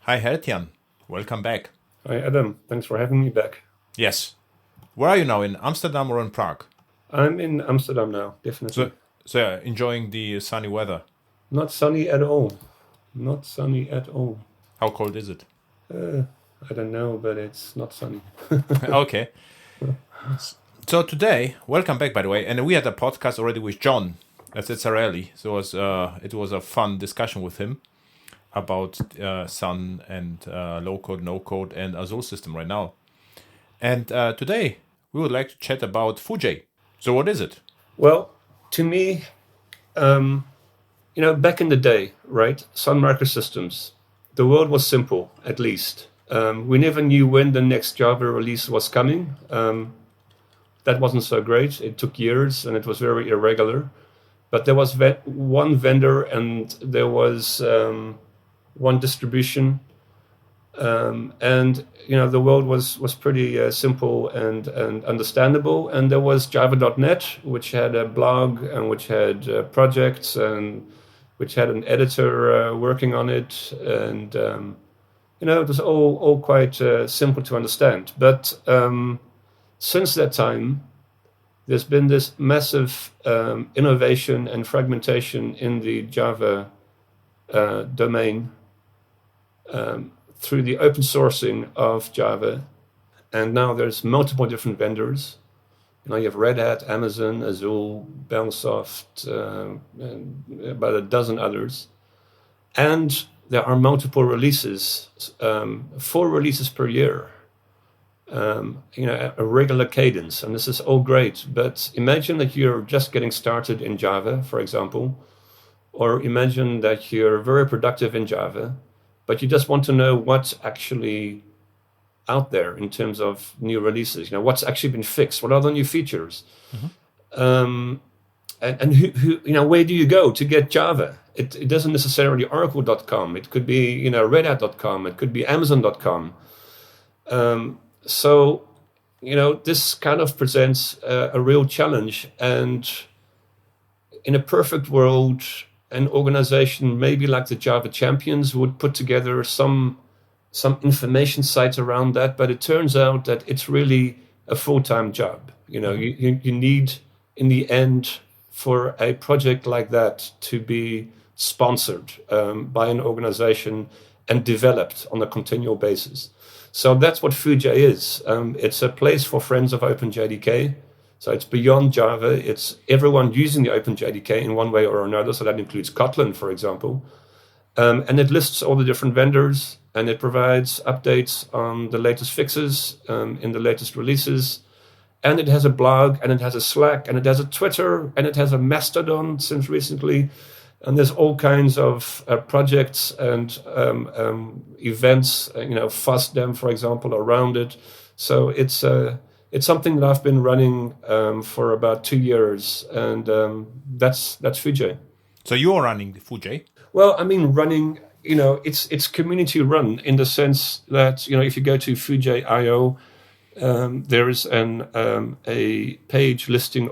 Hi, Hertjan. Welcome back. Hi, Adam. Thanks for having me back. Yes. Where are you now? In Amsterdam or in Prague? I'm in Amsterdam now, So, definitely. so yeah, enjoying the sunny weather. Not sunny at all. Not sunny at all. How cold is it? Uh, I don't know, but it's not sunny. Okay. So today, welcome back, by the way. And we had a podcast already with John at Cizzarelli. So it was a fun discussion with him about Sun and low code, no code, and Azure system right now. And today we would like to chat about Fuji. So what is it? Well, to me, back in the day, right? Sun Microsystems, the world was simple, at least. We never knew when the next Java release was coming. That wasn't so great. It took years and it was very irregular. But there was one vendor and there was one distribution. And the world was pretty simple and understandable. And there was Java.net, which had a blog and which had projects and which had an editor working on it. And it was all quite simple to understand. But since that time, there's been this massive innovation and fragmentation in the Java domain through the open sourcing of Java. And now there's multiple different vendors. You have Red Hat, Amazon, Azure, Bellsoft, and about a dozen others. And there are multiple releases, 4 releases per year. A regular cadence, and this is all great. But imagine that you're just getting started in Java, for example, or imagine that you're very productive in Java, but you just want to know what's actually out there in terms of new releases. What's actually been fixed. What are the new features? And who where do you go to get Java? It doesn't necessarily Oracle.com. It could be Red Hat.com. It could be Amazon.com. So this kind of presents a real challenge. And in a perfect world, an organization maybe like the Java Champions would put together some information sites around that, but it turns out that it's really a full-time job. You need, in the end, for a project like that to be sponsored by an organization and developed on a continual basis. So that's what Fuji is. It's a place for friends of OpenJDK. So it's beyond Java. It's everyone using the OpenJDK in one way or another. So that includes Kotlin, for example. And it lists all the different vendors, and it provides updates on the latest fixes in the latest releases. And it has a blog, and it has a Slack, and it has a Twitter, and it has a Mastodon since recently. And there's all kinds of projects and events, FOSDEM, for example, around it. So it's something that I've been running for about 2 years, and that's Fuji. So you are running the Fuji? Well, I mean, running, it's community run in the sense that, if you go to Fuji.io, there is a page listing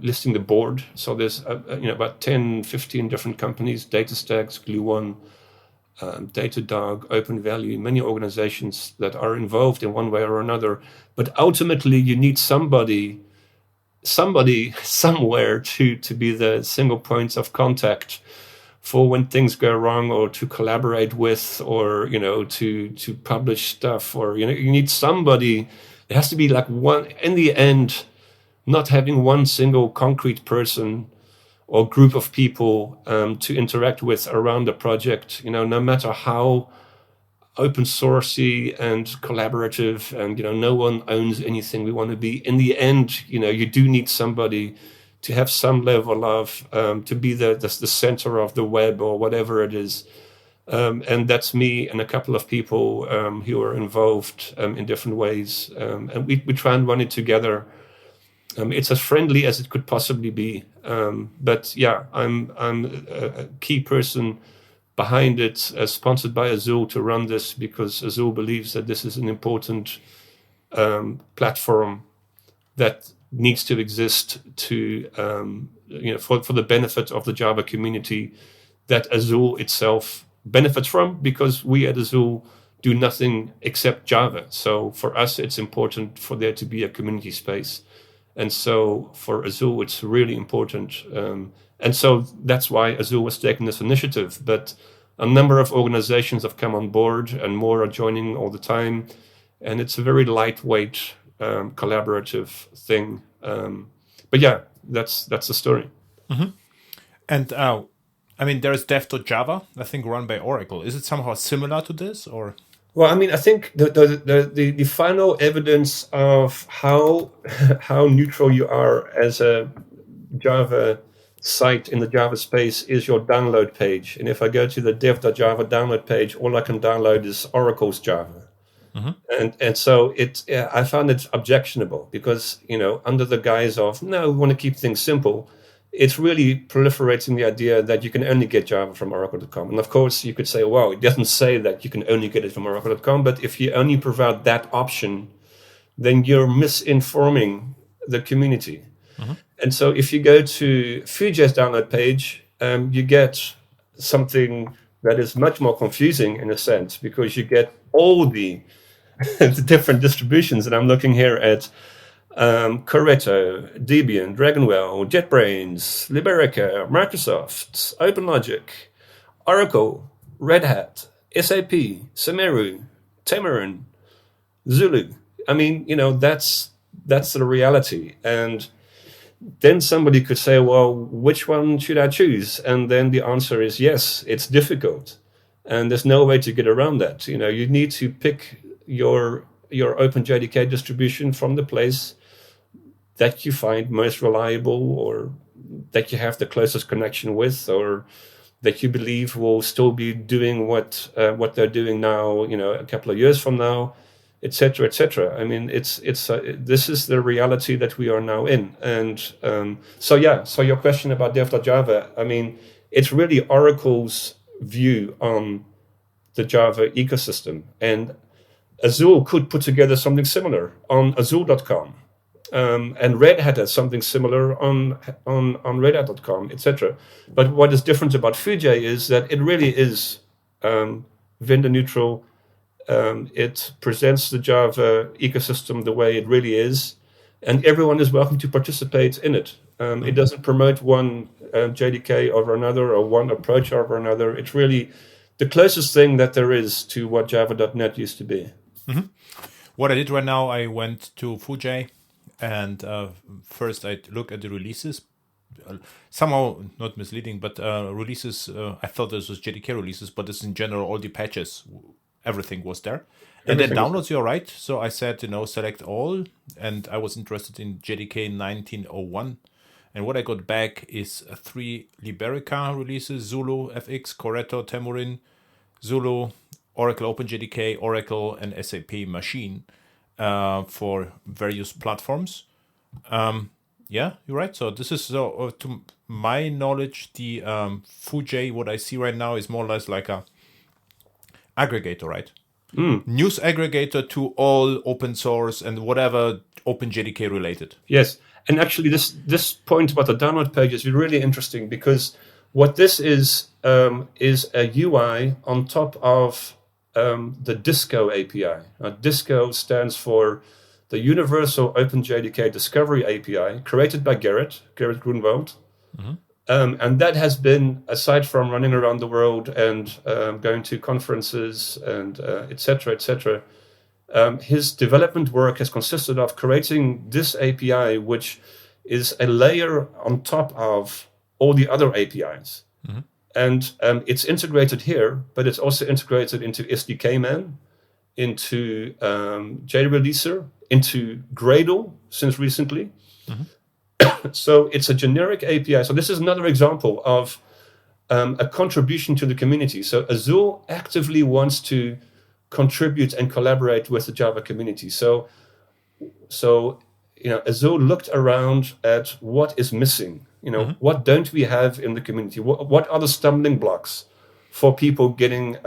listing the board. So there's about 10, 15 different companies: DataStax, Glue1, Datadog, OpenValue, many organizations that are involved in one way or another. But ultimately, you need somebody somewhere to be the single points of contact for when things go wrong, or to collaborate with, or to publish stuff, or you need somebody. It has to be like one in the end, not having one single concrete person or group of people to interact with around the project. No matter how open sourcey and collaborative, and no one owns anything. We want to be, in the end, you do need somebody to have some level of to be the center of the web or whatever it is. And that's me and a couple of people who are involved in different ways. And we try and run it together. It's as friendly as it could possibly be. But yeah, I'm a key person behind it, sponsored by Azure to run this, because Azure believes that this is an important platform that needs to exist to for the benefit of the Java community that Azure itself benefits from, because we at Azul do nothing except Java. So for us, it's important for there to be a community space. And so for Azul, it's really important. And so that's why Azul was taking this initiative. But a number of organizations have come on board, and more are joining all the time. And it's a very lightweight, collaborative thing. But yeah, that's the story. And I mean, there's dev.java, I think, run by Oracle. Is it somehow similar to this, or? Well, I mean, I think the final evidence of how neutral you are as a Java site in the Java space is your download page. And if I go to the dev.java download page, all I can download is Oracle's Java. And so I found it objectionable because, under the guise of, no, we want to keep things simple, it's really proliferating the idea that you can only get Java from Oracle.com. And of course, you could say, well, it doesn't say that you can only get it from Oracle.com, but if you only provide that option, then you're misinforming the community. And so if you go to Vue.js download page, you get something that is much more confusing in a sense, because you get all the different distributions. And I'm looking here at Corretto, Debian, Dragonwell, JetBrains, Liberica, Microsoft, OpenLogic, Oracle, Red Hat, SAP, Sumeru, Tamarin, Zulu. I mean, that's the reality. And then somebody could say, well, which one should I choose? And then the answer is yes, it's difficult. And there's no way to get around that. You need to pick your OpenJDK distribution from the place that you find most reliable, or that you have the closest connection with, or that you believe will still be doing what they're doing now, a couple of years from now, etc., etc. I mean, it's this is the reality that we are now in. And so your question about dev.java, I mean, it's really Oracle's view on the Java ecosystem, and Azul could put together something similar on Azul.com. And Red Hat has something similar on redhat.com, etc. But what is different about Vue.js is that it really is vendor neutral. It presents the Java ecosystem the way it really is, and everyone is welcome to participate in it. It doesn't promote one JDK over another or one approach over another. It's really the closest thing that there is to what Java.net used to be. What I did right now, I went to Vue.js. And first I look at the releases, somehow not misleading, but releases, I thought this was JDK releases, but it's in general, all the patches, everything was there. And then downloads, you're right. So I said, select all. And I was interested in JDK 1901. And what I got back is 3 Liberica releases: Zulu, FX, Corretto, Tamarin, Zulu, Oracle OpenJDK, Oracle, and SAP Machine. For various platforms. Yeah, you're right. So this is, to my knowledge, the Vue.js, what I see right now is more or less like a aggregator, right? News aggregator to all open source and whatever OpenJDK related. Yes, and actually this point about the download page is really interesting, because what this is a UI on top of the Disco API. Disco stands for the Universal OpenJDK Discovery API, created by Gerrit Grunwald. And that has been, aside from running around the world and going to conferences and et cetera, his development work has consisted of creating this API, which is a layer on top of all the other APIs. And it's integrated here, but it's also integrated into SDKman, into JReleaser, into Gradle since recently. So it's a generic API. So this is another example of a contribution to the community. So Azul actively wants to contribute and collaborate with the Java community. So Azul looked around at what is missing. What don't we have in the community? What are the stumbling blocks for people getting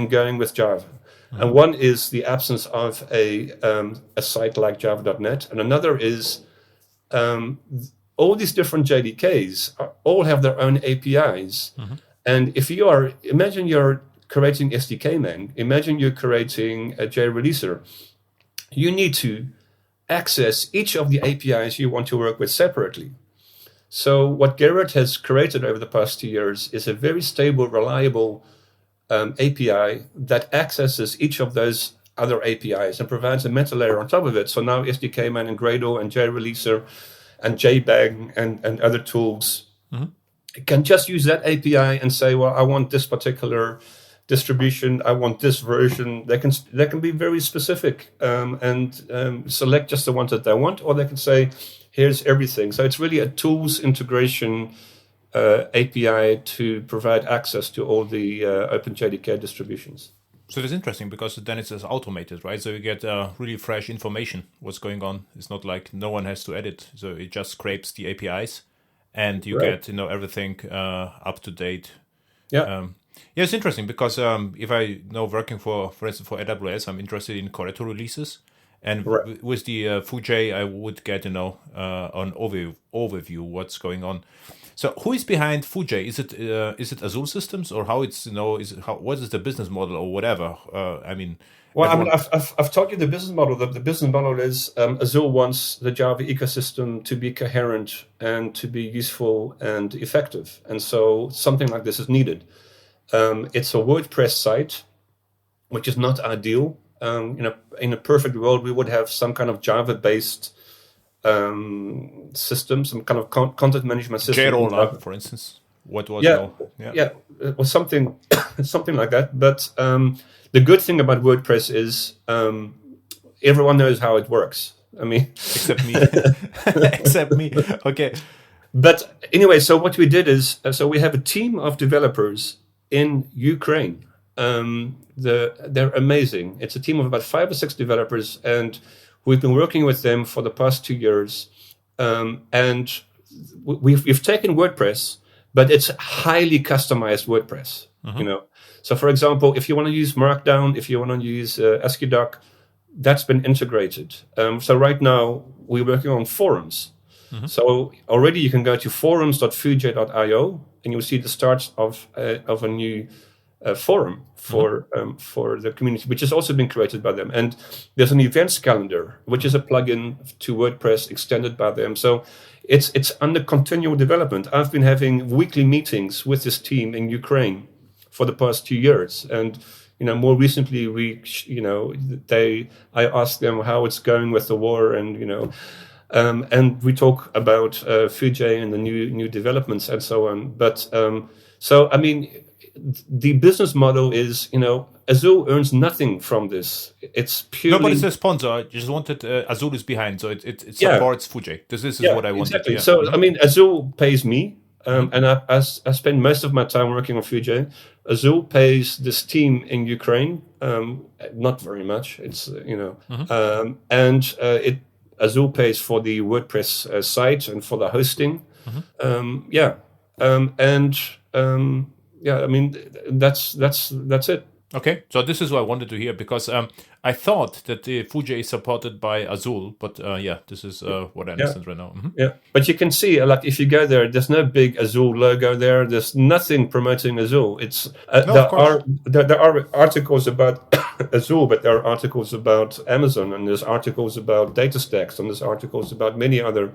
going with Java? And one is the absence of a site like Java.net, and another is all these different JDKs all have their own APIs. And if imagine you're creating SDK man. Imagine you're creating a JReleaser. You need to access each of the APIs you want to work with separately. So what Gerrit has created over the past 2 years is a very stable, reliable API that accesses each of those other APIs and provides a meta layer on top of it. So now SDK man and Gradle and JReleaser and JBang and other tools can just use that API and say, well, I want this particular distribution, I want this version. They can be very specific and select just the ones that they want, or they can say, here's everything. So it's really a tools integration API to provide access to all the OpenJDK distributions. So that's interesting because then it's automated, right? So you get really fresh information, what's going on. It's not like no one has to edit. So it just scrapes the APIs and you get, everything up to date. Yeah. Yeah, it's interesting because if I know working for instance, for AWS, I'm interested in Corretto releases. And with the Fujay, I would get, an overview what's going on. So who is behind Fujay? Is it Azul Systems, or how it's what is the business model or whatever? I've told you the business model. The business model is Azul wants the Java ecosystem to be coherent and to be useful and effective, and so something like this is needed. It's a WordPress site, which is not ideal. In a perfect world, we would have some kind of Java-based system, some kind of content management system. JRoller, for instance. What was it was something like that. But the good thing about WordPress is everyone knows how it works. I mean, except me. Except me. Okay. But anyway, so what we did is, so we have a team of developers in Ukraine. They're amazing. It's a team of about 5 or 6 developers, and we've been working with them for the past 2 years. And we've taken WordPress, but it's highly customized WordPress. So for example, if you want to use Markdown, if you want to use AsciiDoc, that's been integrated. So right now we're working on forums. So already you can go to forums.fujay.io and you'll see the start of a new forum for the community, which has also been created by them. And there's an events calendar, which is a plugin to WordPress extended by them. So it's under continual development. I've been having weekly meetings with this team in Ukraine for the past 2 years, and more recently I asked them how it's going with the war, and we talk about Fujay and the new developments and so on. But so I mean, the business model is, Azul earns nothing from this. It's purely... No, but it's a sponsor. I just wanted... Azul is behind, so it supports Fujay. This is what I wanted. Exactly. So, I mean, Azul pays me, and I spend most of my time working on Fujay. Azul pays this team in Ukraine, not very much. It's, and Azul pays for the WordPress site and for the hosting. I mean, that's it. Okay, so this is what I wanted to hear, because I thought that the Fujay is supported by Azul, but this is what I understand right now. Yeah, but you can see, like, if you go there's no big Azul logo there. There's nothing promoting Azul. It's there are articles about Azul, but there are articles about Amazon, and there's articles about DataStax, and there's articles about many other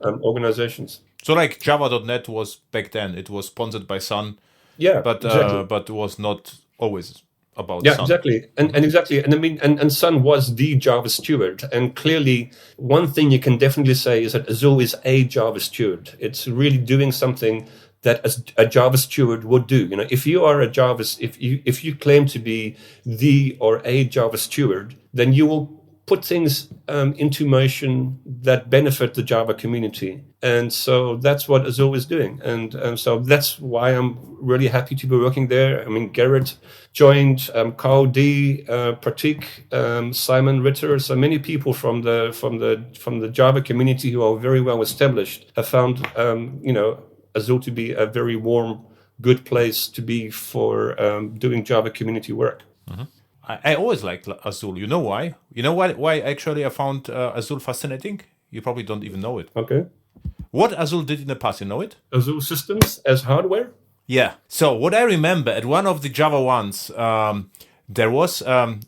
organizations. So like Java.net was back then. It was sponsored by Sun. Yeah, but exactly. But it was not always about Sun. Exactly. And exactly. And I mean, and Sun was the Java steward. And clearly, one thing you can definitely say is that Azul is a Java steward. It's really doing something that a Java steward would do. If you are if you claim to be the or a Java steward, then you will put things into motion that benefit the Java community. And so that's what Azul is doing. And so that's why I'm really happy to be working there. I mean, Gerrit joined, Carl D, Pratik, Simon Ritter. So many people from the Java community who are very well established have found, Azul to be a very warm, good place to be for doing Java community work. Mm-hmm. I always liked Azul. You know why? You know why actually I found Azul fascinating? You probably don't even know it. Okay. What Azul did in the past, you know it? Azul Systems as hardware? Yeah. So what I remember at one of the Java ones, there was I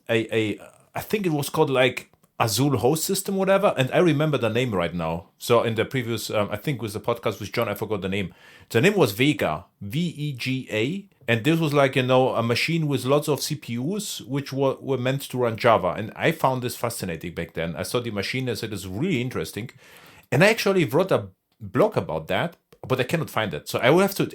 think it was called like Azul host system, whatever. And I remember the name right now. So in the previous, I think it was the podcast with John, I forgot the name. The name was Vega, Vega. And this was like, a machine with lots of CPUs, which were meant to run Java. And I found this fascinating back then. I saw the machine and said, it's really interesting. And I actually wrote a blog about that, but I cannot find it. So I will have to.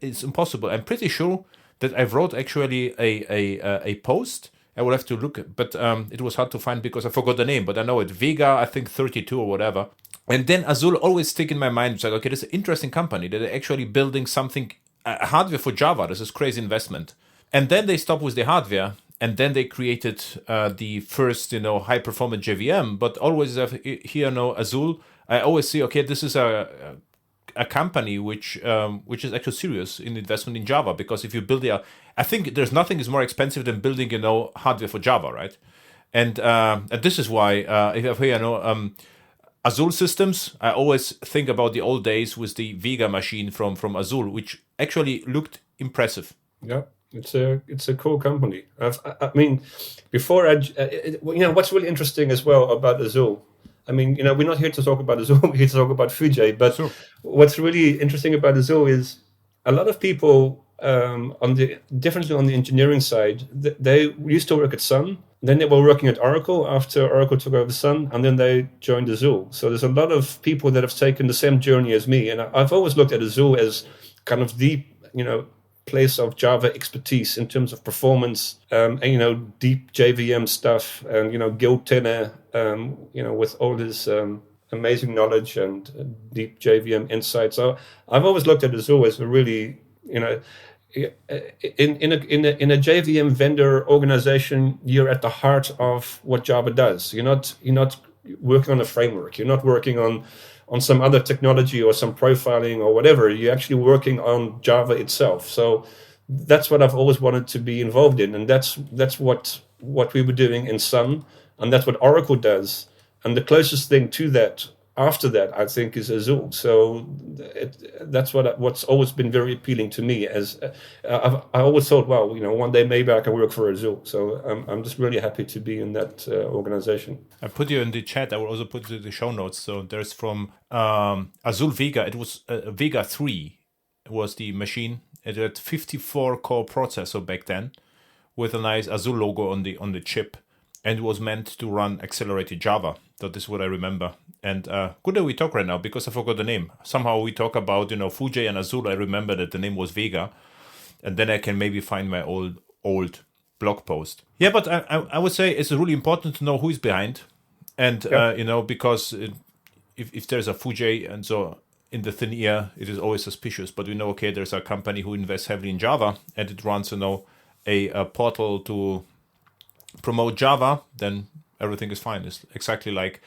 It's impossible. I'm pretty sure that I wrote actually a post. I will have to look, but it was hard to find because I forgot the name. But I know it, Vega, I think 32 or whatever. And then Azul always stick in my mind. It's like, okay, this is an interesting company that are actually building something hardware for Java. This is crazy investment. And then they stopped with the hardware. And then they created the first, high performance JVM. But always here, Azul, I always see, okay, this is a company which is actually serious in investment in Java, because if you build I think there's nothing is more expensive than building hardware for Java, right? And this is why if you have here Azul systems, I always think about the old days with the Vega machine from Azul, which actually looked impressive. Yeah. It's a cool company. I mean, before what's really interesting as well about Azul. I mean, we're not here to talk about Azul. We're here to talk about Fujay. But sure. What's really interesting about Azul is a lot of people definitely on the engineering side, they used to work at Sun. Then they were working at Oracle after Oracle took over Sun, and then they joined Azul. So there's a lot of people that have taken the same journey as me, and I've always looked at Azul as kind of the place of Java expertise in terms of performance, and deep JVM stuff, and Gil Tenne, with all his amazing knowledge and deep JVM insights. So I've always looked at Azul as a really, in a JVM vendor organization, you're at the heart of what Java does. You're not working on a framework. You're not working on some other technology or some profiling or whatever. You're actually working on Java itself. So that's what I've always wanted to be involved in, and that's what we were doing in Sun, and that's what Oracle does. And the closest thing to that after that, I think, is Azul. So that's what's always been very appealing to me. As I always thought, well, one day maybe I can work for Azul. So I'm just really happy to be in that organization. I put you in the chat. I will also put the show notes. So there's from Azul Vega. It was Vega 3 was the machine. It had 54 core processor back then, with a nice Azul logo on the chip, and it was meant to run accelerated Java. So this is what I remember. And good that we talk right now, because I forgot the name. Somehow we talk about Fujay and Azul. I remember that the name was Vega, and then I can maybe find my old blog post. Yeah, but I would say it's really important to know who is behind, and because if there's a Fujay and so in the thin air, it is always suspicious. But we know, okay, there's a company who invests heavily in Java, and it runs a portal to promote Java, then everything is fine. It's exactly like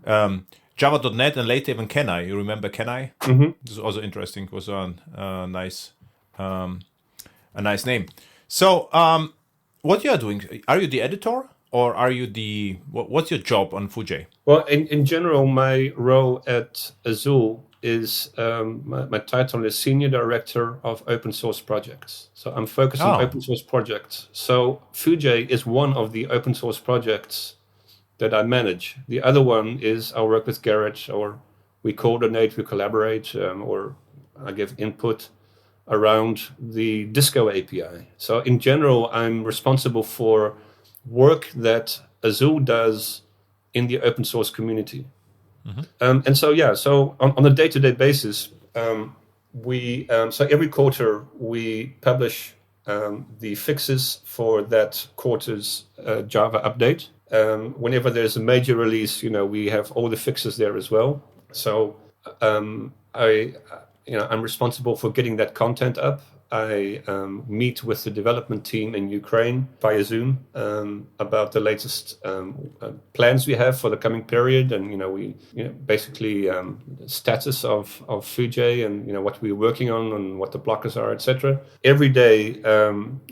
Java.net and later even Kenai. You remember Kenai? Mm-hmm. This is also interesting. It was a nice name. So what you are doing? Are you the editor, or are you what's your job on Fujay? Well, in general, my role at Azul is my title is Senior Director of Open Source Projects. So I'm focused on open source projects. So Fujay is one of the open source projects that I manage. The other one is I work with Garrett, or we coordinate, we collaborate, or I give input around the Disco API. So in general, I'm responsible for work that Azul does in the open source community. Mm-hmm. So on a day-to-day basis, so every quarter we publish the fixes for that quarter's Java update. Whenever there's a major release, we have all the fixes there as well. So I'm responsible for getting that content up. I meet with the development team in Ukraine via Zoom about the latest plans we have for the coming period, and we basically status of Fujay, and what we're working on and what the blockers are, etc. Every day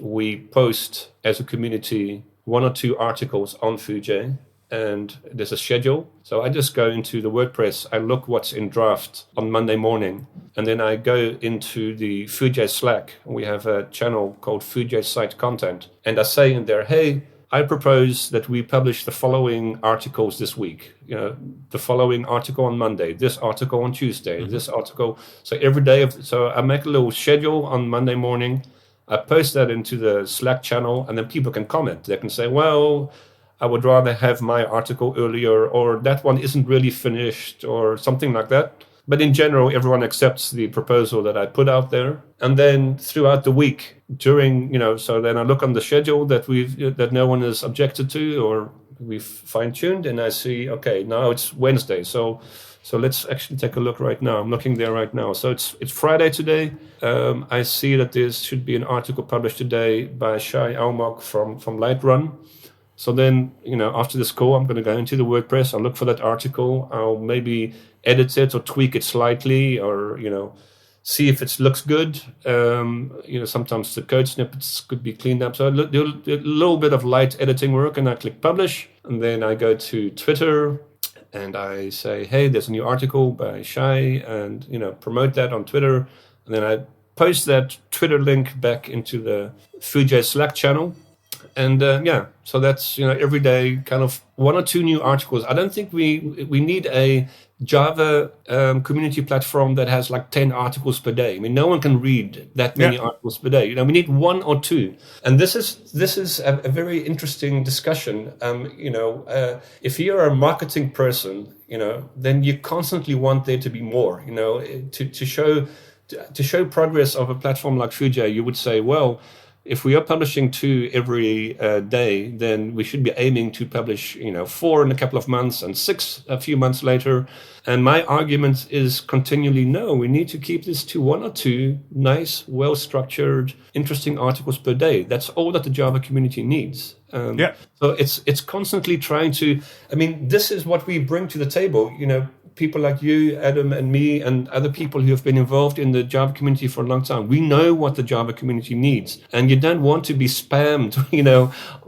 we post as a community 1 or 2 articles on Fujay, and there's a schedule. So I just go into the WordPress, I look what's in draft on Monday morning, and then I go into the Fujay Slack. We have a channel called Fujay Site Content, and I say in there, hey, I propose that we publish the following articles this week. The following article on Monday, this article on Tuesday, this article. So every day, so I make a little schedule on Monday morning. I post that into the Slack channel, and then people can comment. They can say, well, I would rather have my article earlier, or that one isn't really finished, or something like that. But in general, everyone accepts the proposal that I put out there. And then throughout the week, so then I look on the schedule that no one has objected to, or we've fine-tuned, and I see, okay, now it's Wednesday. So let's actually take a look right now. I'm looking there right now. So it's Friday today. I see that there should be an article published today by Shai Almog from Lightrun. So then, after this call, I'm going to go into the WordPress. I'll look for that article. I'll maybe edit it or tweak it slightly, or, see if it looks good. Sometimes the code snippets could be cleaned up. So I do a little bit of light editing work, and I click publish. And then I go to Twitter and I say, hey, there's a new article by Shai, and, promote that on Twitter. And then I post that Twitter link back into the Fujay Slack channel. And so that's, every day kind of one or two new articles. I don't think we need a Java community platform that has like 10 articles per day. I mean, no one can read that many articles per day. We need one or two. And this is a very interesting discussion. If you're a marketing person, then you constantly want there to be more, to show progress of a platform like Fujay. You would say, well, if we are publishing 2 every day, then we should be aiming to publish, 4 in a couple of months and 6 a few months later. And my argument is continually, no, we need to keep this to 1 or 2 nice, well-structured, interesting articles per day. That's all that the Java community needs. So it's constantly trying to, this is what we bring to the table, people like you, Adam, and me, and other people who have been involved in the Java community for a long time. We know what the Java community needs. And you don't want to be spammed,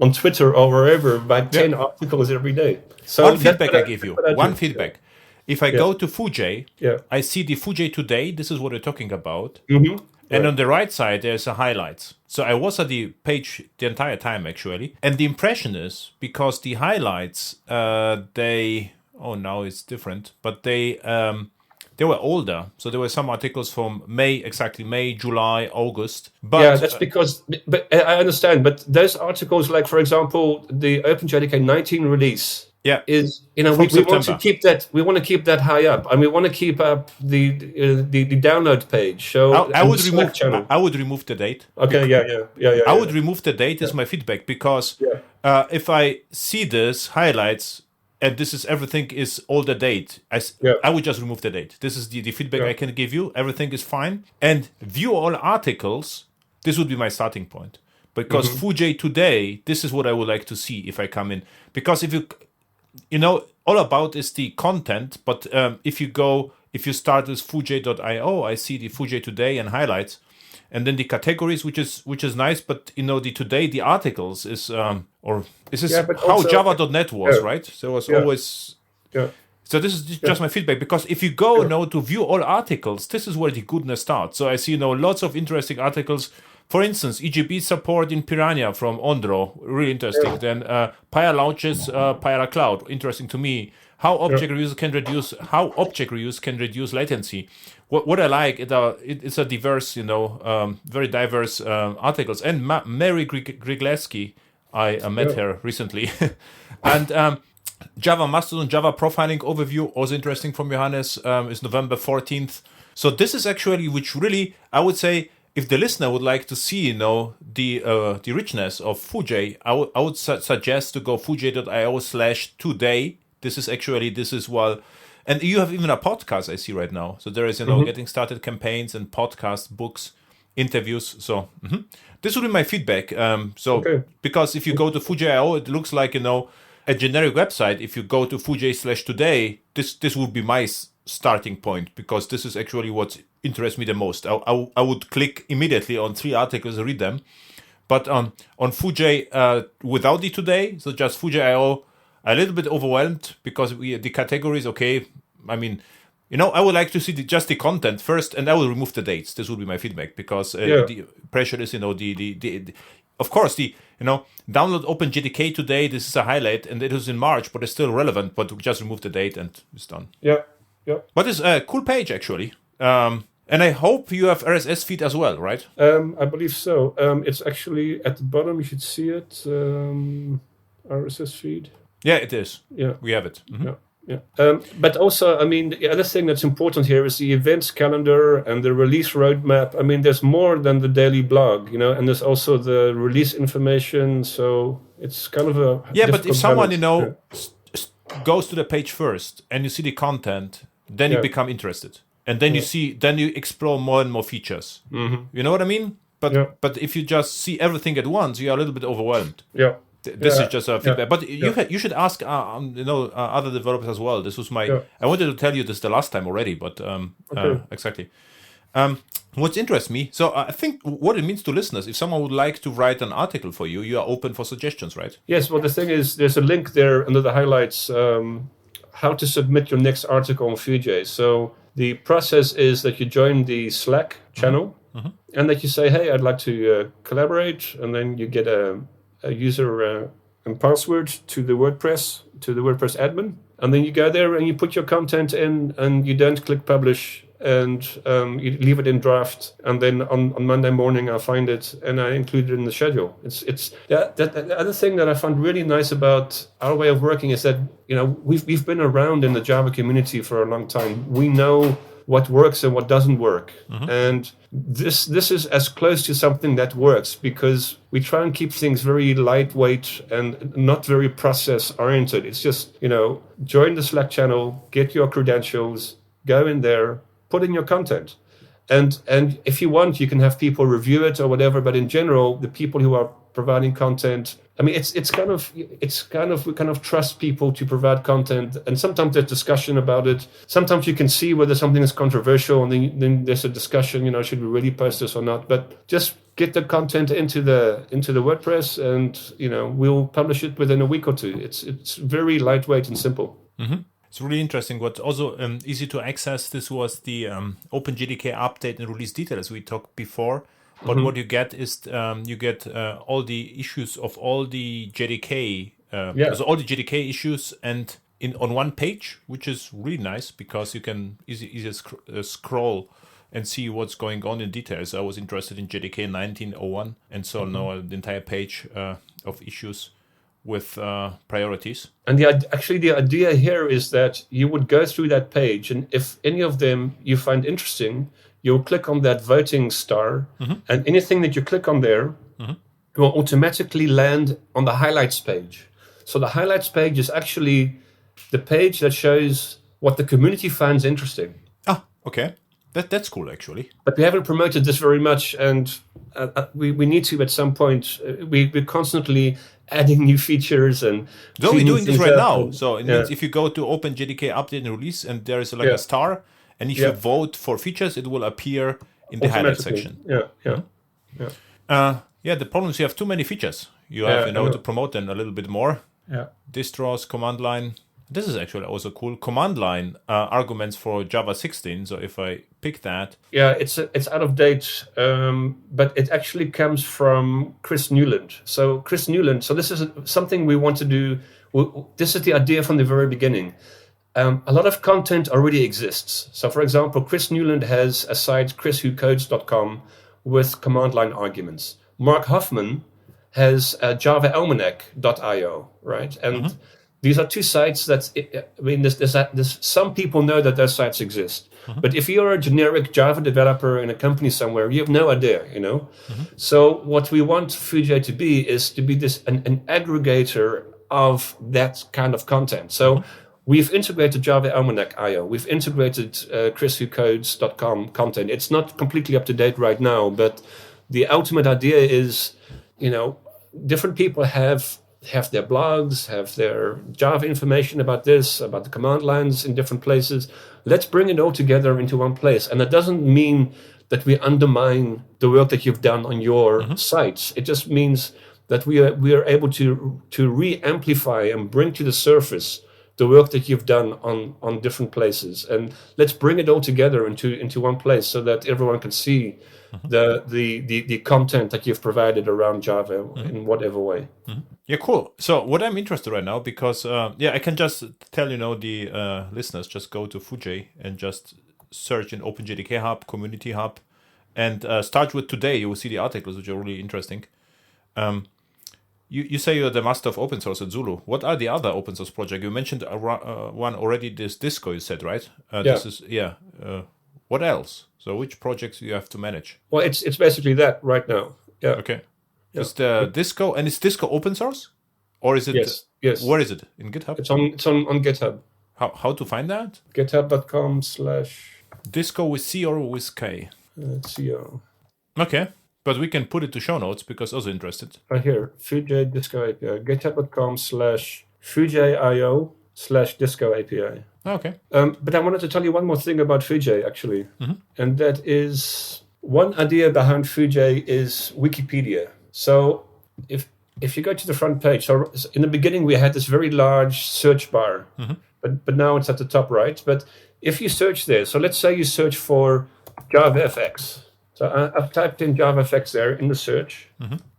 on Twitter or wherever by 10 articles every day. So one feedback I give you. One feedback. If I go to Fujay, I see the Fujay Today. This is what we're talking about. Mm-hmm. And on the right side, there's a highlights. So I was at the page the entire time, actually. And the impression is, because the highlights, now it's different, but they were older. So there were some articles from May, July, August. But that's because, but I understand. But those articles, like for example, the OpenJDK 19 release, is we want to keep that. We want to keep that high up, and we want to keep up the download page. So I would remove the date. Okay, I would remove the date. Is my feedback, because if I see this highlights, and this is everything is older date, I would just remove the date. This is the feedback I can give you. Everything is fine. And view all articles, this would be my starting point. Because Fujay Today, this is what I would like to see if I come in. Because if all about is the content, but if you start with Fujay.io, I see the Fujay Today and highlights. And then the categories, which is nice, but the today the articles is how Java.net was, right? So it was always. So this is just my feedback, because if you go now to view all articles, this is where the goodness starts. So I see lots of interesting articles. For instance, EGB support in Piranha from Ondro, really interesting. Then Pyre launches Pyra Cloud, interesting to me. How object reuse can reduce latency. What I like, it's a diverse, very diverse articles. And Mary Grigleski, I met her recently. And Java Mastodon, Java profiling overview, also interesting from Johannes, is November 14th. So this is actually, which really, I would say, if the listener would like to see, the richness of Fujay, I would suggest to go fujay.io/today. This is and you have even a podcast I see right now. So there is, getting started campaigns and podcast, books, interviews. So this would be my feedback. Because if you go to Fujay.io, it looks like, a generic website. If you go to Fujay/today, this would be my starting point, because this is actually what interests me the most. I would click immediately on 3 articles and read them. But on Fujay, without the today, so just Fujay.io, a little bit overwhelmed because the categories. Okay, I mean, I would like to see just the content first, and I will remove the dates. This would be my feedback because the pressure is, the of course download OpenJDK today. This is a highlight, and it was in March, but it's still relevant. But we just remove the date, and it's done. Yeah. But it's a cool page actually. And I hope you have RSS feed as well, right? I believe so. It's actually at the bottom. You should see it. RSS feed. Yeah, it is. Yeah, we have it. Mm-hmm. Yeah. But also, I mean, the other thing that's important here is the events calendar and the release roadmap. I mean, there's more than the daily blog, and there's also the release information. So it's kind of a but if someone goes to the page first and you see the content, then you become interested. And then you explore more and more features. Mm-hmm. You know what I mean? But if you just see everything at once, you are a little bit overwhelmed. Yeah. This is just a feedback. But you should ask other developers as well. This was my. I wanted to tell you this the last time already, but exactly. What interests me. So I think what it means to listeners. If someone would like to write an article for you, you are open for suggestions, right? Yes. Well, the thing is, there's a link there under the highlights. How to submit your next article on Vue.js. So the process is that you join the Slack channel and that you say, hey, I'd like to collaborate. And then you get a user and password to the WordPress admin. And then you go there and you put your content in and you don't click publish and you leave it in draft. And then on Monday morning, I find it and I include it in the schedule. The other thing that I found really nice about our way of working is that, we've been around in the Java community for a long time. We know what works and what doesn't work. Mm-hmm. And this is as close to something that works because we try and keep things very lightweight and not very process oriented. It's just, join the Slack channel, get your credentials, go in there, put in your content. And if you want, you can have people review it or whatever. But in general, the people who are providing content, I mean, it's kind of we kind of trust people to provide content. And sometimes there's discussion about it. Sometimes you can see whether something is controversial, and then there's a discussion. Should we really post this or not? But just get the content into the WordPress, and we'll publish it within a week or two. It's very lightweight and simple. Mm-hmm. It's really interesting. What's also easy to access, this was the OpenJDK update and release details we talked before. But what you get is all the issues of all the JDK, so all the JDK issues and on one page, which is really nice because you can easily scroll and see what's going on in details. I was interested in JDK 19.01 and so now the entire page of issues with priorities. And the idea here is that you would go through that page, and if any of them you find interesting, you'll click on that voting star, and anything that you click on there will automatically land on the highlights page. So the highlights page is actually the page that shows what the community finds interesting. Ah, okay. That's cool, actually. But we haven't promoted this very much, and we need to at some point. We're constantly adding new features and. So we're doing this right now. So it means if you go to OpenJDK update and release, and there is a star, and if you vote for features, it will appear in the highlight section. The problem is you have too many features. You have to promote them a little bit more. Yeah. Distros, command line. This is actually also cool. Command line arguments for Java 16. So if I pick that. Yeah, it's out of date, but it actually comes from Chris Newland. So this is something we want to do. This is the idea from the very beginning. A lot of content already exists. So for example, Chris Newland has a site, chriswhocodes.com, with command line arguments. Mark Hoffman has JavaAlmanac.io, right? And these are two sites that, there's some people know that those sites exist. But if you're a generic Java developer in a company somewhere, you have no idea, So what we want Vue.js to be is to be an aggregator of that kind of content. So we've integrated JavaAlmanac.io. We've integrated chriswhocodes.com content. It's not completely up to date right now, but the ultimate idea is, different people have their blogs, have their Java information about this, about the command lines in different places. Let's bring it all together into one place. And that doesn't mean that we undermine the work that you've done on your sites. It just means that we are able to re-amplify and bring to the surface the work that you've done on different places, and let's bring it all together into one place so that everyone can see the content that you've provided around Java in whatever way. Yeah, cool. So what I'm interested right now, because I can just tell the listeners, just go to Fujay and just search in OpenJDK Hub, Community Hub, and start with today. You will see the articles, which are really interesting. You say you're the master of open source at Zulu. What are the other open source projects? You mentioned one already, this Disco, you said, right? This is what else? So which projects do you have to manage? Well, it's basically that right now. Yeah. Okay. Yeah. Is the Disco, and is Disco open source? Or is it? Yes. Where is it? In GitHub? It's on GitHub. How to find that? GitHub.com/ Disco with C or with K? CO. Okay. But we can put it to show notes because I was interested. Right here, Fujay Disco API. GitHub.com/FujayIO/Disco API. Okay. But I wanted to tell you one more thing about Fujay, actually. And that is, one idea behind Fujay is Wikipedia. So if you go to the front page, so in the beginning we had this very large search bar, but now it's at the top right. But if you search there, so let's say you search for JavaFX. So I've typed in JavaFX there in the search.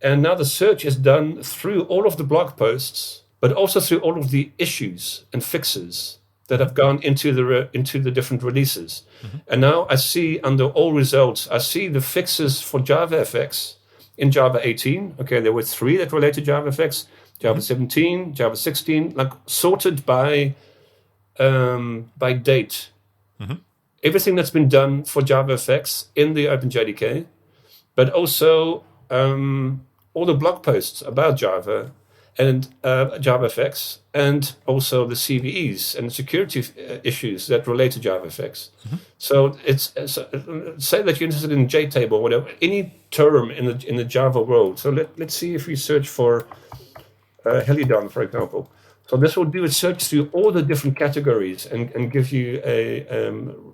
And now the search is done through all of the blog posts, but also through all of the issues and fixes that have gone into the different releases. And now I see under all results, I see the fixes for JavaFX in Java 18. Okay, there were 3 that relate to JavaFX, Java 17, Java 16, like sorted by date. Everything that's been done for JavaFX in the OpenJDK, but also all the blog posts about Java and JavaFX, and also the CVEs and the security issues that relate to JavaFX. So it's say that you're interested in JTable or whatever, any term in the Java world. So let's see if we search for Helidon, for example. So this will do a search through all the different categories and give you a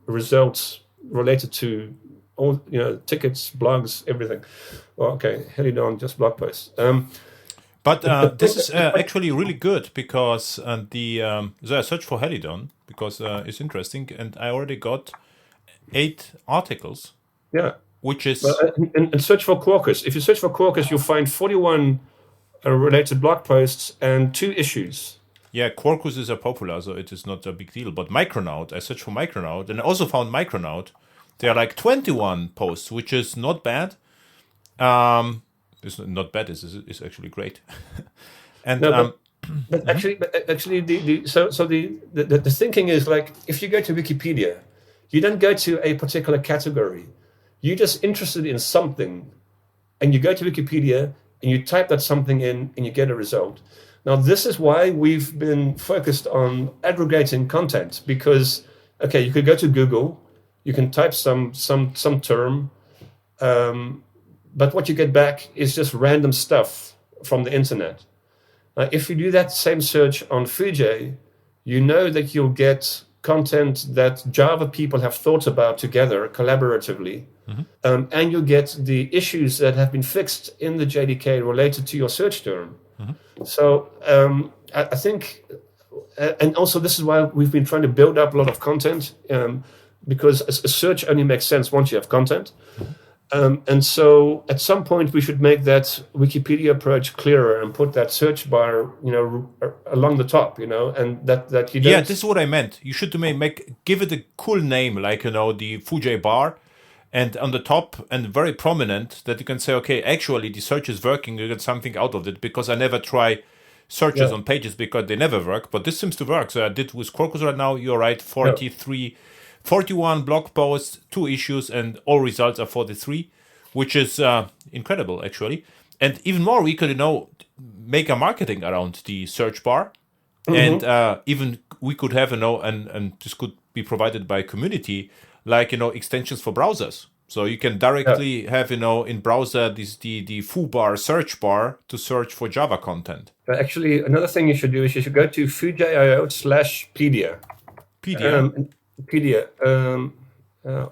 results related to all, tickets, blogs, everything. Well, okay, Helidon, just blog posts. But this is actually really good because so I searched for Helidon because it's interesting, and I already got 8 articles. Yeah. Which is... and search for Quarkus. If you search for Quarkus, you'll find 41 related blog posts and 2 issues. Yeah, Quarkus is a popular, so it is not a big deal. But Micronaut, I searched for Micronaut, and I also found Micronaut. There are like 21 posts, which is not bad. It's not bad. It's actually great. And but actually, the thinking is like, if you go to Wikipedia, you don't go to a particular category. You're just interested in something, and you go to Wikipedia and you type that something in, and you get a result. Now, this is why we've been focused on aggregating content, because, okay, you could go to Google, you can type some term, but what you get back is just random stuff from the internet. If you do that same search on Fujay, you know that you'll get content that Java people have thought about together collaboratively, and you'll get the issues that have been fixed in the JDK related to your search term. So I think, and also this is why we've been trying to build up a lot of content, because a search only makes sense once you have content. And so at some point we should make that Wikipedia approach clearer and put that search bar, along the top, and that you don't... Yeah, this is what I meant. You should give it a cool name, like, the Fujay bar, and on the top and very prominent that you can say, okay, actually the search is working, you get something out of it, because I never try searches on pages because they never work, but this seems to work. So I did with Quarkus right now, you're right, 41 blog posts, 2 issues, and all results are 43, which is incredible, actually. And even more, we could, make a marketing around the search bar. And even we could have, and this could be provided by community, like, extensions for browsers. So you can directly have, in browser, the foobar search bar to search for Java content. But actually, another thing you should do is you should go to Fujay.io/pedia. Pedia? Pedia.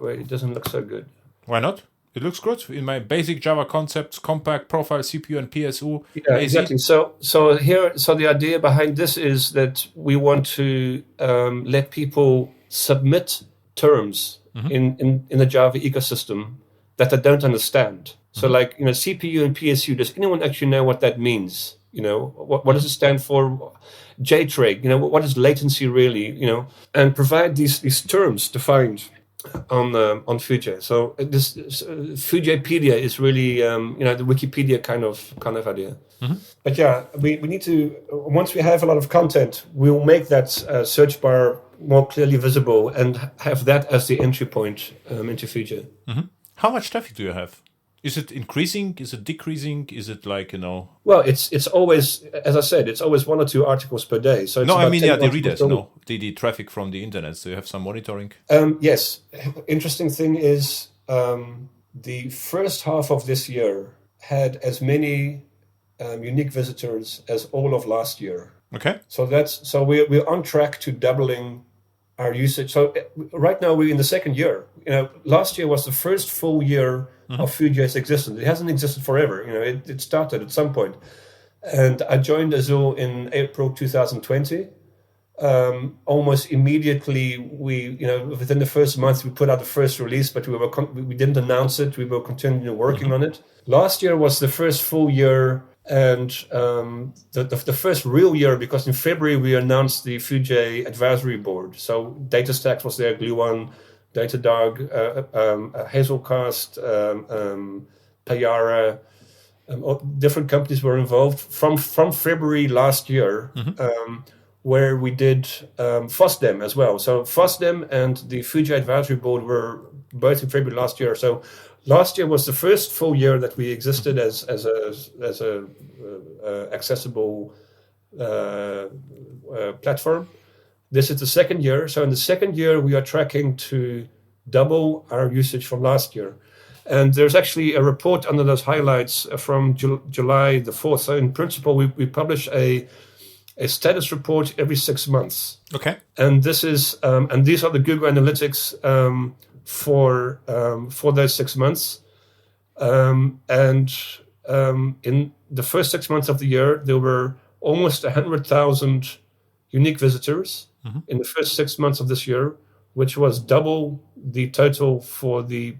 Wait, it doesn't look so good. Why not? It looks good in my basic Java concepts: compact, profile, CPU, and PSU. Yeah, AZ. exactly. So the idea behind this is that we want to let people submit terms in the Java ecosystem that they don't understand. So, like, CPU and PSU. Does anyone actually know what that means? What does it stand for? JTRIG. What is latency really? And provide these terms defined on Fujay. So this Fujaypedia is really the Wikipedia kind of idea. But yeah, we need to, once we have a lot of content, we'll make that search bar more clearly visible and have that as the entry point into Fujay. How much traffic do you have? Is it increasing? Is it decreasing? Is it like, Well, it's always, as I said, it's always 1 or 2 articles per day. So it's No, I about mean, 10 yeah, the articles readers, per week. the traffic from the internet. So you have some monitoring? Yes. Interesting thing is the first half of this year had as many unique visitors as all of last year. Okay. So we're on track to doubling our usage. So right now we're in the second year. Last year was the first full year of Fujay's existence. It hasn't existed forever. It started at some point. And I joined Azul in April 2020. Almost immediately, within the first month, we put out the first release, but we didn't announce it. We were continuing working on it. Last year was the first full year and the first real year, because in February we announced the Fujay Advisory Board. So DataStax was there, Gluon, Datadog, Hazelcast, Payara. Different companies were involved from February last year, where we did FOSDEM as well. So FOSDEM and the Fujay Advisory Board were both in February last year. So last year was the first full year that we existed as a accessible platform. This is the second year. So in the second year, we are tracking to double our usage from last year. And there's actually a report under those highlights from July the 4th. So in principle, we publish a status report every 6 months. Okay. And this is and these are the Google Analytics for those 6 months. In the first 6 months of the year, there were almost 100,000 unique visitors in the first 6 months of this year, which was double the total for the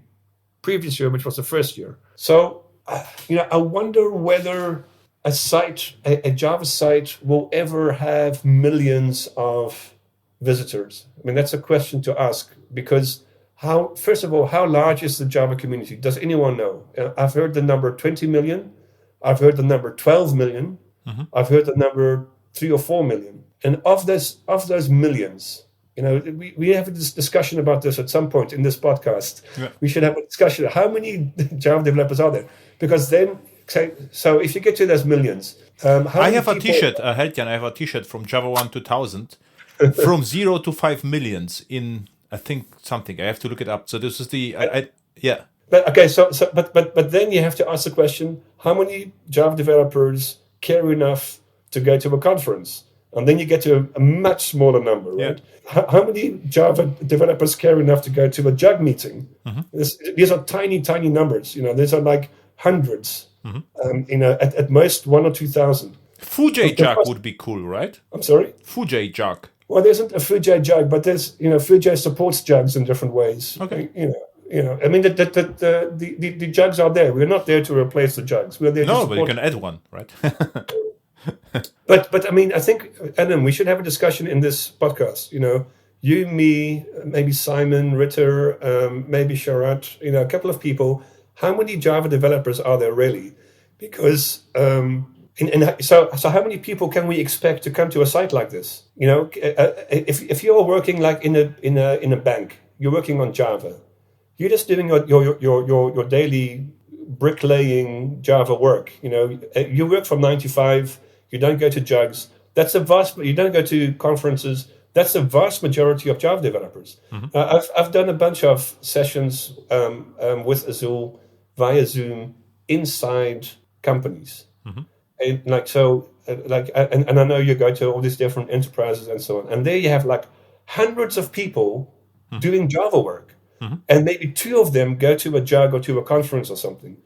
previous year, which was the first year. So, I wonder whether a Java site will ever have millions of visitors. I mean, that's a question to ask, because first of all, how large is the Java community? Does anyone know? I've heard the number 20 million. I've heard the number 12 million. I've heard the number 3 or 4 million. And of those millions, we have a discussion about this at some point in this podcast. Yeah. We should have a discussion. How many Java developers are there? Because then, so if you get to those millions, I have a T-shirt, Heltjan, I have a T-shirt from Java 1 2000, from 0 to 5 millions in, I think, something. I have to look it up. So this is yeah. But okay, but then you have to ask the question: how many Java developers care enough to go to a conference? And then you get to a much smaller number, right? Yeah. How many Java developers care enough to go to a JUG meeting? These are tiny, tiny numbers. These are like hundreds. At most 1,000 or 2,000. Fujay JUG would be cool, right? I'm sorry? Fujay JUG. Well, there isn't a Fujay JUG, but there's, Fujay supports JUGs in different ways. Okay. I mean, the JUGs are there. We're not there to replace the JUGs. We're there to support. No, but you can add one, right? But I mean, I think, Adam, we should have a discussion in this podcast. You, me, maybe Simon, Ritter, maybe Sharat, a couple of people. How many Java developers are there really? Because so how many people can we expect to come to a site like this? If you're working like in a bank, you're working on Java. You're just doing your daily bricklaying Java work. You work from 9 to 5. You don't go to JUGs. You don't go to conferences. That's the vast majority of Java developers. I've done a bunch of sessions with Azul via Zoom inside companies, and and I know you go to all these different enterprises and so on, and there you have like hundreds of people doing Java work. and maybe 2 of them go to a JUG or to a conference or something.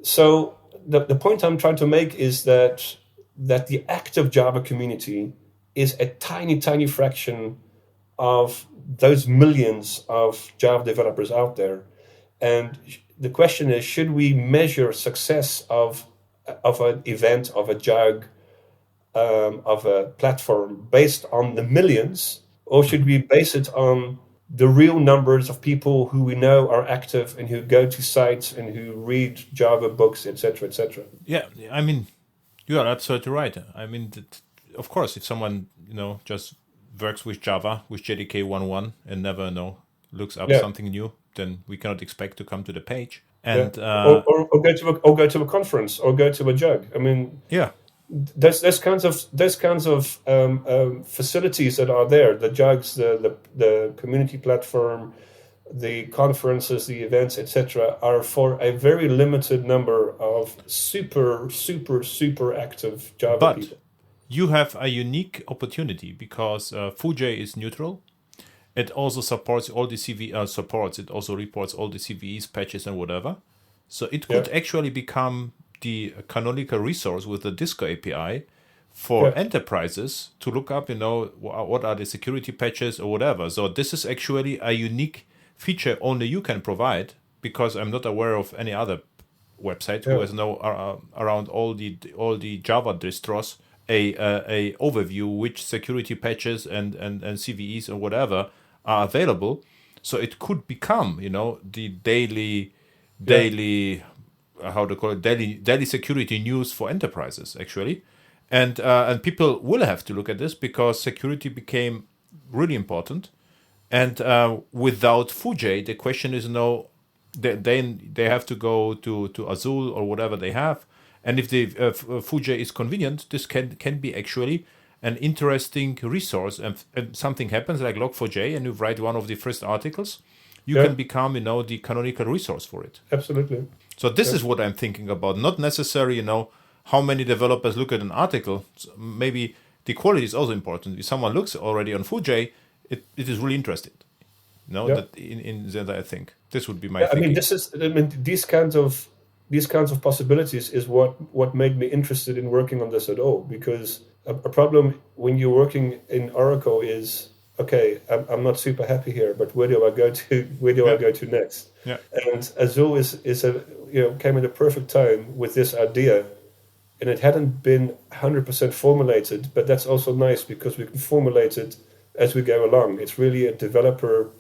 So the point I'm trying to make is that the active Java community is a tiny fraction of those millions of Java developers out there. And the question is, should we measure success of an event, of a JUG, of a platform based on the millions, or should we base it on the real numbers of people who we know are active and who go to sites and who read Java books, etc., etc.? Yeah, I mean, you are absolutely right. I mean, of course, if someone just works with Java, with JDK 1.1 and never looks up something new, then we cannot expect to come to the page. And or go to a conference or go to a JUG. I mean, there's kinds of facilities that are there. The JUGs, the community platform, the conferences, the events, etc., are for a very limited number of super active Java people. You have a unique opportunity because Fujay is neutral. It also supports all the it also reports all the CVEs, patches, and whatever. So it could actually become the canonical resource with the Disco API for enterprises to look up, what are the security patches or whatever. So this is actually a unique feature only you can provide, because I'm not aware of any other website who has around all the Java distros a overview which security patches and CVEs or whatever are available. So it could become, the daily how to call it, daily security news for enterprises actually, and people will have to look at this because security became really important, and without Fujay, the question is then they have to go to Azul or whatever they have, and if the Fujay is convenient, this can be actually an interesting resource, and something happens like Log4j, and you write one of the first articles, you can become the canonical resource for it. Absolutely. So this is what I'm thinking about. Not necessarily, how many developers look at an article. So maybe the quality is also important. If someone looks already on Fujay, it is really interesting. That that I think this would be my thinking. These kinds of possibilities is what made me interested in working on this at all. Because a problem when you're working in Oracle is, okay, I'm not super happy here, but where do I go to? Where do I go to next? Yeah. And Azul came at a perfect time with this idea, and it hadn't been 100% formulated. But that's also nice because we can formulate it as we go along. It's really a developer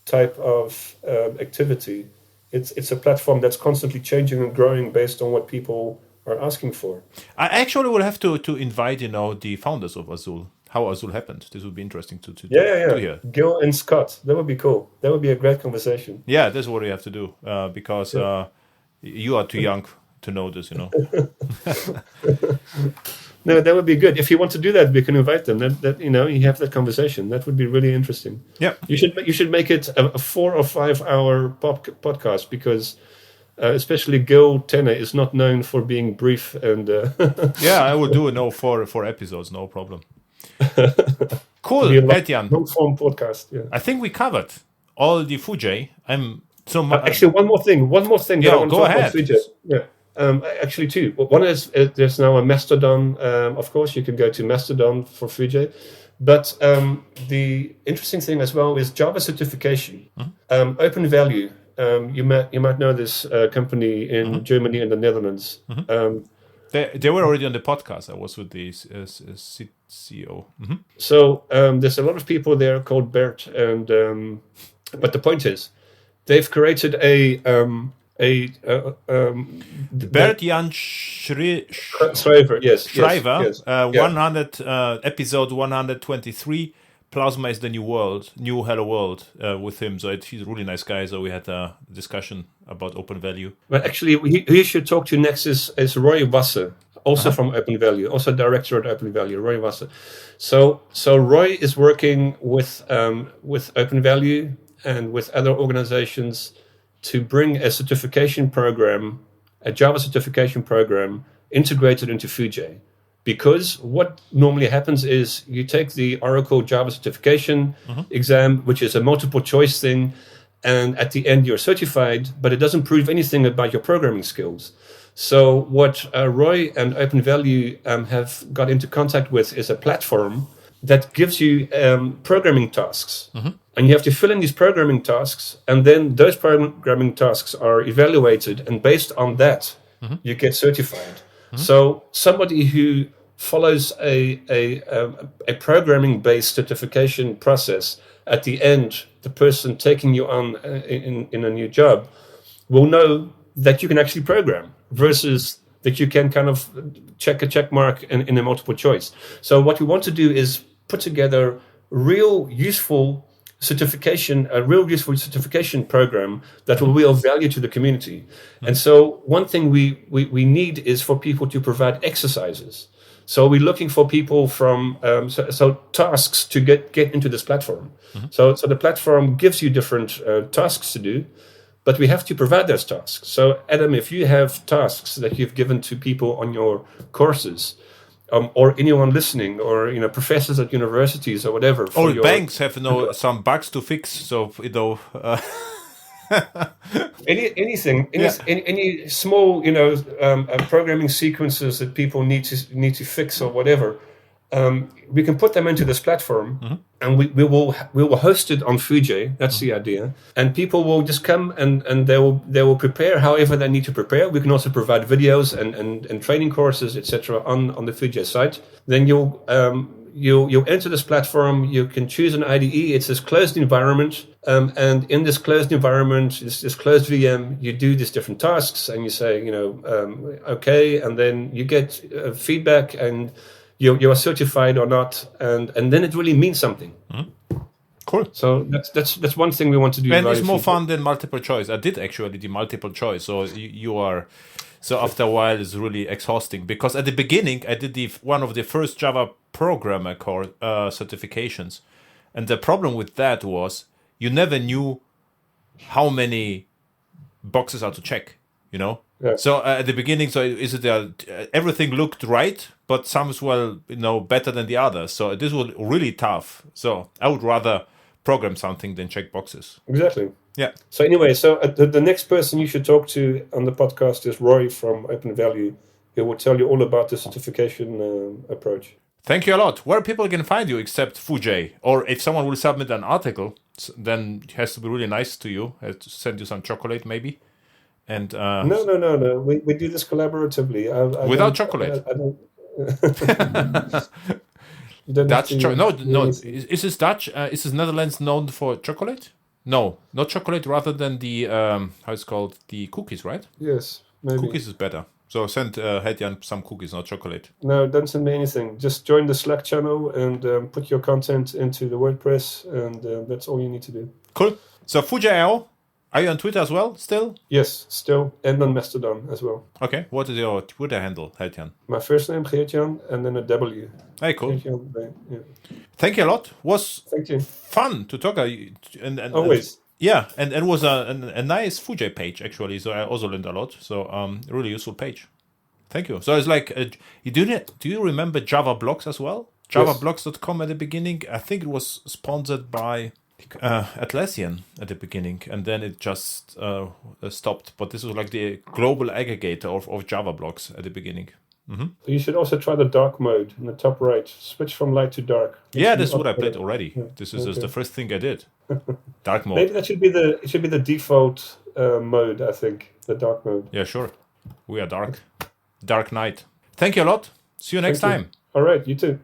type of activity. It's a platform that's constantly changing and growing based on what people are asking for. I actually would have to invite the founders of Azul. How Azul happened. This would be interesting to hear. Gil and Scott. That would be cool. That would be a great conversation. Yeah, that's what we have to do because you are too young to know this. No, that would be good. If you want to do that, we can invite them. That you have that conversation. That would be really interesting. Yeah, you should make it a 4 or 5 hour podcast because especially Gil Tenne is not known for being brief and. Yeah, I will do 4 episodes, no problem. Cool, Etienne. Long-form podcast. Yeah. I think we covered all the Fujay. Actually, one more thing. Yeah, go ahead. Yeah. Actually, 2. One is there's now a Mastodon. Of course, you can go to Mastodon for Fujay. But the interesting thing as well is Java certification. Open Value. You might know this company in Germany and the Netherlands. They were already on the podcast. I was with the CEO. So there's a lot of people there called Bert, and but the point is, they've created Bert Jan Schrijver, yes. Schrijver, 100 episode 123. Plasma is the new hello world with him. So he's a really nice guy. So we had a discussion about Open Value. Well, actually, who you should talk to next is Roy Wasser, also from Open Value, also director at Open Value, Roy Wasser. So Roy is working with Open Value and with other organizations to bring a certification program, a Java certification program, integrated into Fujay. Because what normally happens is you take the Oracle Java certification exam, which is a multiple choice thing, and at the end you're certified, but it doesn't prove anything about your programming skills. So what Roy and Open Value have got into contact with is a platform that gives you programming tasks. And you have to fill in these programming tasks, and then those programming tasks are evaluated, and based on that, you get certified. So somebody who follows a programming-based certification process, at the end, the person taking you on in a new job will know that you can actually program, versus that you can kind of check a check mark in a multiple choice. So what we want to do is put together a real useful certification program that will be of value to the community. And so one thing we need is for people to provide exercises. So we're looking for people from so tasks to get into this platform. So the platform gives you different tasks to do, but we have to provide those tasks. So Adam, if you have tasks that you've given to people on your courses, or anyone listening, or professors at universities or whatever. All banks have some bugs to fix, so anything, any small programming sequences that people need to fix or whatever. We can put them into this platform, and we will host it on Fuji. That's the idea, and people will just come and they will prepare however they need to prepare. We can also provide videos and training courses, etc. on the Fuji site. Then you'll enter this platform. You can choose an IDE. It's this closed environment, and in this closed environment, this closed VM, you do these different tasks, and you say okay, and then you get feedback, and you are certified or not, and then it really means something. Cool. So that's one thing we want to do. And it's more fun than multiple choice. I did actually the multiple choice, so you are. So after a while, it's really exhausting, because at the beginning I did one of the first Java programmer course certifications, and the problem with that was you never knew how many boxes are to check. Yeah. So at the beginning, so is it everything looked right, but some as well, better than the others. So this was really tough. So I would rather program something than check boxes. Exactly. Yeah. So anyway, the next person you should talk to on the podcast is Roy from Open Value. He will tell you all about the certification approach. Thank you a lot. Where people can find you except Fuji? Or if someone will submit an article, then it has to be really nice to you. Has to send you some chocolate maybe. And No. We do this collaboratively. I without chocolate. I don't. Dutch no. Is this Dutch? Is this Netherlands known for chocolate? No, not chocolate. Rather than the how it's called, the cookies, right? Yes, maybe. Cookies is better. So send Hedjan some cookies, not chocolate. No, don't send me anything. Just join the Slack channel and put your content into the WordPress, and that's all you need to do. Cool. So Fuji.io. Are you on Twitter as well, still? Yes, still, and on Mastodon as well. Okay, what is your Twitter handle, Hedjan? My first name, Geert-Jan, and then a W. Hey, cool. Geert-Jan, yeah. Thank you a lot. Was Thank you. fun to talk. And Always. And it was a nice Fuji page, actually, so I also learned a lot. So really useful page. Thank you. So it's like, do you remember Java Blogs as well? JavaBlogs.com at the beginning. I think it was sponsored by Atlassian at the beginning, and then it just stopped. But this was like the global aggregator of Java blogs at the beginning. You should also try the dark mode in the top right. Switch from light to dark. Yeah, this is what I played already. Yeah. This is the first thing I did. Dark mode. Maybe that should be the default mode. I think the dark mode. Yeah, sure. We are dark. Dark Knight. Thank you a lot. See you next time. All right, you too.